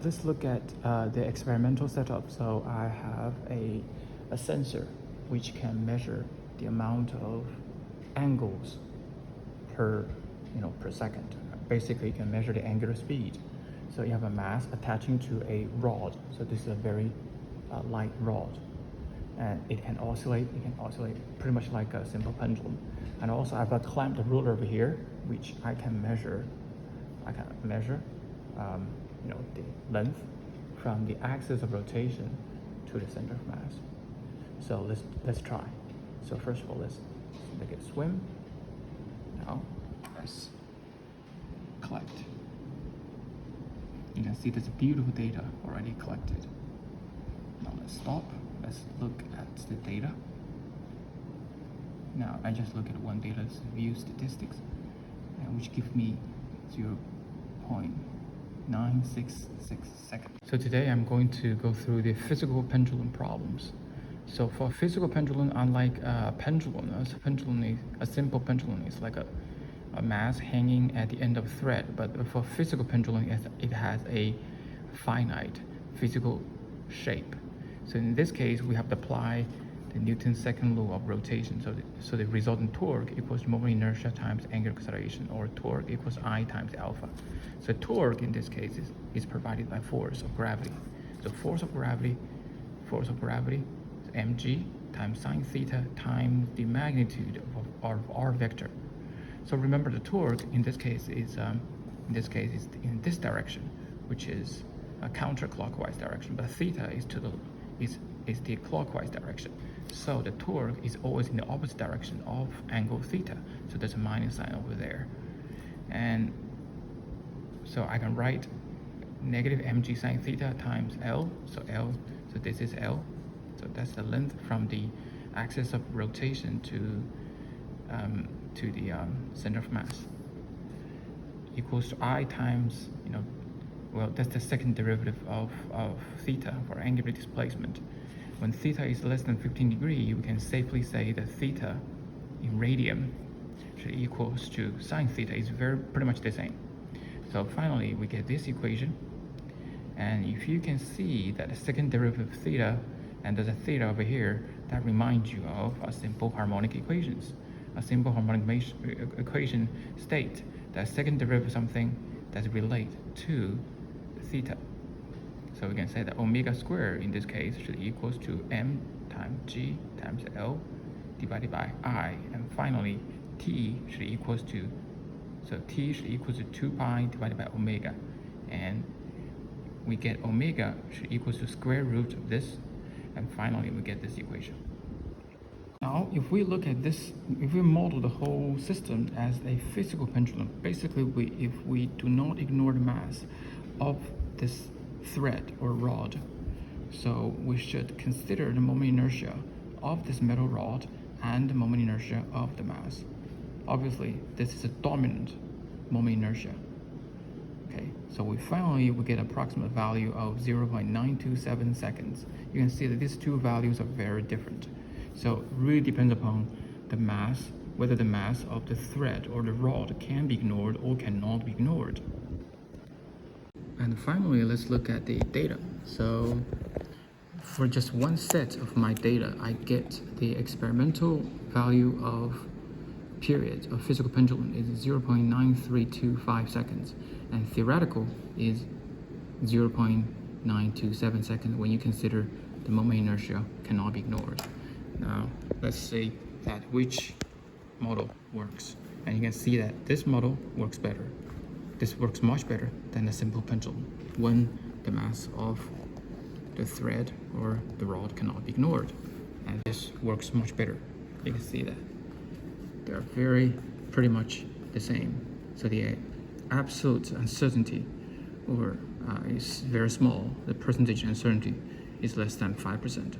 let's look at the experimental setup. So I have a sensor which can measure the amount of angles per second. Basically, you can measure the angular speed. So you have a mass attaching to a rod. So this is a very light rod, and it can oscillate. It can oscillate pretty much like a simple pendulum. And also, I've got clamped ruler over here, which I can measure. The length from the axis of rotation to the center of mass. So let's try. So first of all, let's make it swim. Now let's collect. You can see there's beautiful data already collected. Now let's stop. Let's look at the data. Now I just look at one data view statistics, which give me 0.966 seconds. So today I'm going to go through the physical pendulum problems. So for physical pendulum, unlike a pendulum, a simple pendulum is like a mass hanging at the end of a thread. But for physical pendulum, it has a finite physical shape. So in this case, we have to apply the Newton's second law of rotation. So the resultant torque equals moment inertia times angular acceleration, or torque equals I times alpha. So torque in this case is provided by force of gravity. So force of gravity is mg times sine theta times the magnitude of r vector. So remember, the torque in this case is in this direction, which is a counterclockwise direction, but theta is the clockwise direction. So the torque is always in the opposite direction of angle theta. So there's a minus sign over there. And so I can write negative mg sine theta times L. So this is L. So that's the length from the axis of rotation to the center of mass, equals to I times, that's the second derivative of theta for angular displacement. When theta is less than 15 degrees, we can safely say that theta in radian should equals to sine theta is pretty much the same. So finally, we get this equation. And if you can see that the second derivative of theta, and there's a theta over here, that reminds you of a simple harmonic equations. A simple harmonic equation states that second derivative of something that's related to theta. So we can say that omega squared in this case should equals to m times g times L divided by I. And finally, t should equals to 2 pi divided by omega. And we get omega should equals to square root of this. And finally, we get this equation. Now, if we look at this, if we model the whole system as a physical pendulum, basically if we do not ignore the mass of this thread or rod, so we should consider the moment inertia of this metal rod and the moment inertia of the mass. Obviously, this is a dominant moment inertia. Okay, so we get approximate value of 0.927 seconds. You can see that these two values are very different. So it really depends upon the mass, whether the mass of the thread or the rod can be ignored or cannot be ignored. And finally, let's look at the data. So for just one set of my data, I get the experimental value of period of physical pendulum is 0.9325 seconds, and theoretical is 0.927 seconds when you consider the moment inertia cannot be ignored. Now let's see that which model works, and you can see that this model works better. This works much better than a simple pendulum when the mass of the thread or the rod cannot be ignored, and this works much better. You can see that they're pretty much the same. So the absolute uncertainty is very small. The percentage uncertainty is less than 5%.